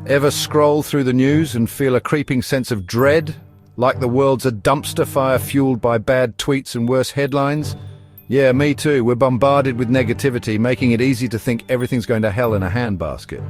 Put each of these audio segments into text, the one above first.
Ever scroll through the news and feel a creeping sense of dread? Like the world's a dumpster fire fueled by bad tweets and worse headlines? Yeah, me too. We're bombarded with negativity, making it easy to think everything's going to hell in a handbasket.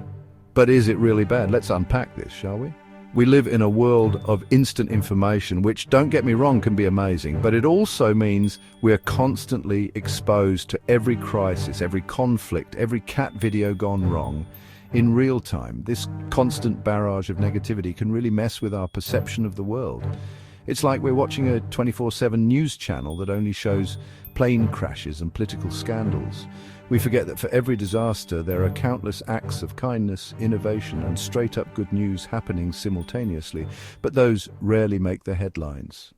But is it really bad? Let's unpack this, shall we? We live in a world of instant information, which, don't get me wrong, can be amazing, but it also means we're constantly exposed to every crisis, every conflict, every cat video gone wrong in real time. This constant barrage of negativity can really mess with our perception of the world. It's like we're watching a 24/7 news channel that only shows plane crashes and political scandals. We forget that for every disaster, there are countless acts of kindness, innovation, and straight-up good news happening simultaneously, but those rarely make the headlines.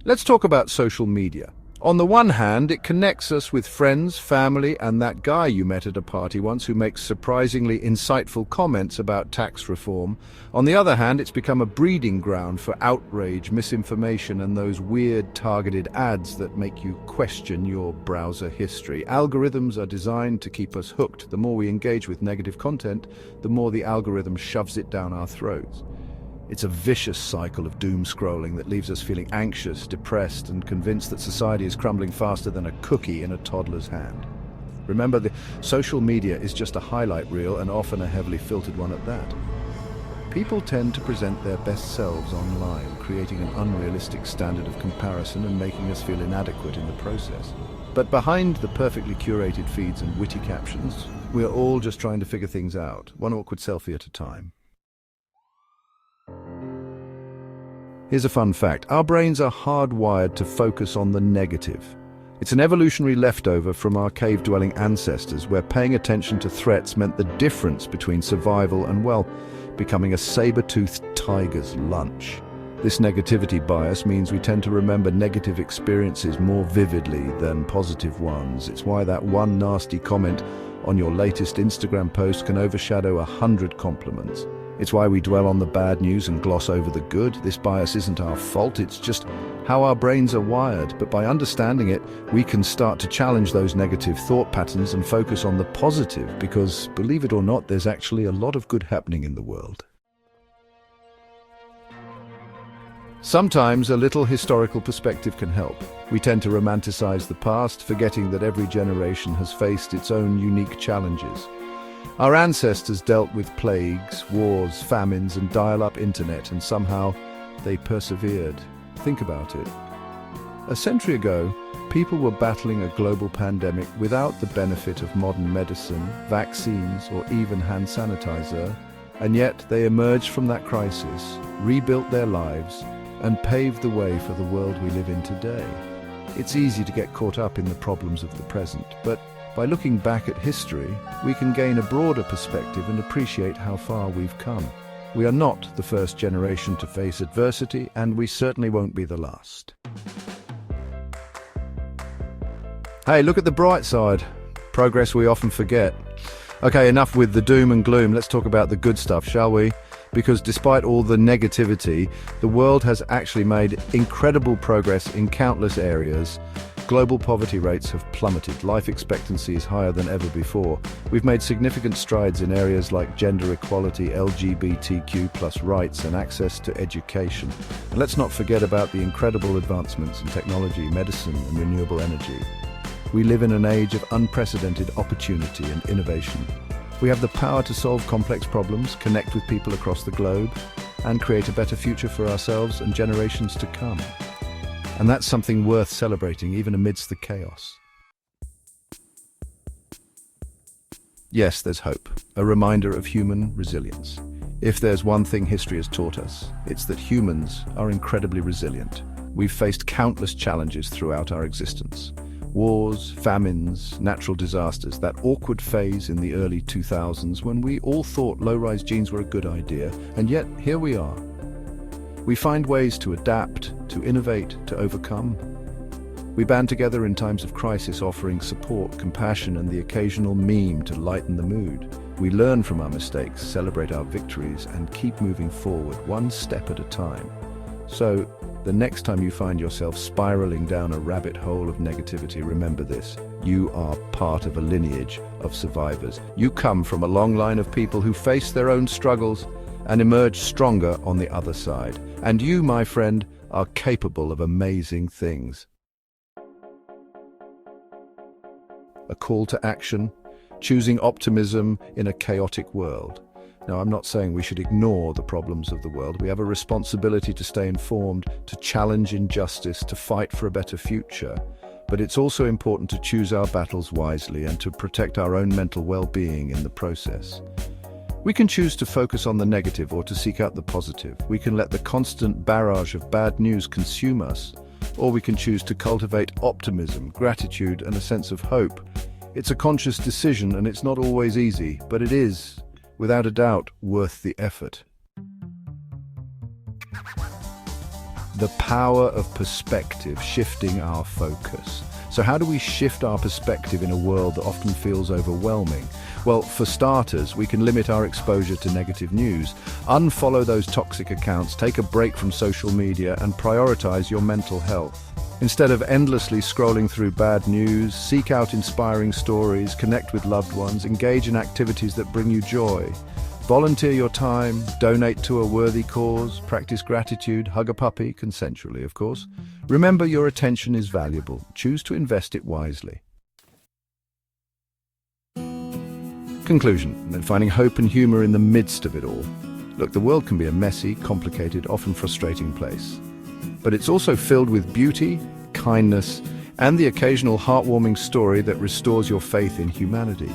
Let's talk about social media. On the one hand, it connects us with friends, family, and that guy you met at a party once who makes surprisingly insightful comments about tax reform. On the other hand, it's become a breeding ground for outrage, misinformation, and those weird targeted ads that make you question your browser history. Algorithms are designed to keep us hooked. The more we engage with negative content, the more the algorithm shoves it down our throats. It's a vicious cycle of doom scrolling that leaves us feeling anxious, depressed, and convinced that society is crumbling faster than a cookie in a toddler's hand. Remember, the social media is just a highlight reel, and often a heavily filtered one at that. People tend to present their best selves online, creating an unrealistic standard of comparison and making us feel inadequate in the process. But behind the perfectly curated feeds and witty captions, we're all just trying to figure things out, one awkward selfie at a time. Here's a fun fact. Our brains are hardwired to focus on the negative. It's an evolutionary leftover from our cave-dwelling ancestors, where paying attention to threats meant the difference between survival and, well, becoming a saber-toothed tiger's lunch. This negativity bias means we tend to remember negative experiences more vividly than positive ones. It's why that one nasty comment on your latest Instagram post can overshadow 100 compliments. It's why we dwell on the bad news and gloss over the good. This bias isn't our fault, it's just how our brains are wired. But by understanding it, we can start to challenge those negative thought patterns and focus on the positive, because, believe it or not, there's actually a lot of good happening in the world. Sometimes a little historical perspective can help. We tend to romanticize the past, forgetting that every generation has faced its own unique challenges. Our ancestors dealt with plagues, wars, famines, and dial-up internet, and somehow they persevered. Think about it. A century ago, people were battling a global pandemic without the benefit of modern medicine, vaccines, or even hand sanitizer, and yet they emerged from that crisis, rebuilt their lives, and paved the way for the world we live in today. It's easy to get caught up in the problems of the present, but by looking back at history, we can gain a broader perspective and appreciate how far we've come. We are not the first generation to face adversity, and we certainly won't be the last. Hey, look at the bright side. Progress we often forget. Okay, enough with the doom and gloom. Let's talk about the good stuff, shall we? Because despite all the negativity, the world has actually made incredible progress in countless areas. Global poverty rates have plummeted. Life expectancy is higher than ever before. We've made significant strides in areas like gender equality, LGBTQ+ rights, and access to education. And let's not forget about the incredible advancements in technology, medicine, and renewable energy. We live in an age of unprecedented opportunity and innovation. We have the power to solve complex problems, connect with people across the globe, and create a better future for ourselves and generations to come. And that's something worth celebrating, even amidst the chaos. Yes, there's hope, a reminder of human resilience. If there's one thing history has taught us, it's that humans are incredibly resilient. We've faced countless challenges throughout our existence. Wars, famines, natural disasters, that awkward phase in the early 2000s when we all thought low-rise jeans were a good idea, and yet here we are. We find ways to adapt, to innovate, to overcome. We band together in times of crisis, offering support, compassion, and the occasional meme to lighten the mood. We learn from our mistakes, celebrate our victories, and keep moving forward, one step at a time. So, the next time you find yourself spiraling down a rabbit hole of negativity, remember this. You are part of a lineage of survivors. You come from a long line of people who face their own struggles and emerge stronger on the other side. And you, my friend, are capable of amazing things. A call to action, choosing optimism in a chaotic world. Now, I'm not saying we should ignore the problems of the world. We have a responsibility to stay informed, to challenge injustice, to fight for a better future. But it's also important to choose our battles wisely and to protect our own mental well-being in the process. We can choose to focus on the negative or to seek out the positive. We can let the constant barrage of bad news consume us, or we can choose to cultivate optimism, gratitude, and a sense of hope. It's a conscious decision, and it's not always easy, but it is, without a doubt, worth the effort. The power of perspective, shifting our focus. So how do we shift our perspective in a world that often feels overwhelming? Well, for starters, we can limit our exposure to negative news. Unfollow those toxic accounts, take a break from social media, and prioritize your mental health. Instead of endlessly scrolling through bad news, seek out inspiring stories, connect with loved ones, engage in activities that bring you joy. Volunteer your time, donate to a worthy cause, practice gratitude, hug a puppy, consensually of course. Remember, your attention is valuable. Choose to invest it wisely. Conclusion, finding hope and humor in the midst of it all. Look, the world can be a messy, complicated, often frustrating place. But it's also filled with beauty, kindness, and the occasional heartwarming story that restores your faith in humanity.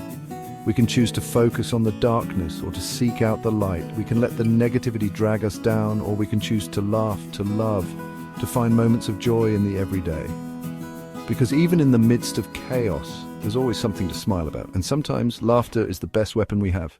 We can choose to focus on the darkness or to seek out the light. We can let the negativity drag us down, or we can choose to laugh, to love, to find moments of joy in the everyday. Because even in the midst of chaos, there's always something to smile about, and sometimes laughter is the best weapon we have.